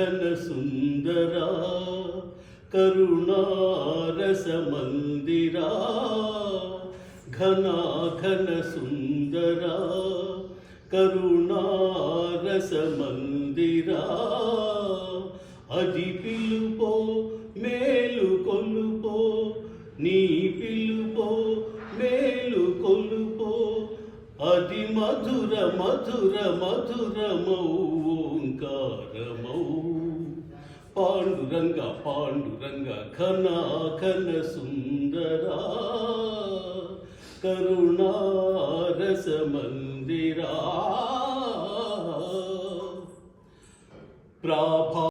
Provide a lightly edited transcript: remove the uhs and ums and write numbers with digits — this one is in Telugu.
ఘన సుందరా కరుణారస మందిరా ఘన ఘన సుందరా కరుణారస మందిరా అది పిలుపో మేలు కొలుపో నీ పిలుపో మేలు కొలుపో అది మధుర మధుర మధురమౌ ఓంకారమౌ పాండురంగ పాండురంగ ఘన ఘన సుందరా కరుణారస మందిరా ప్రాభా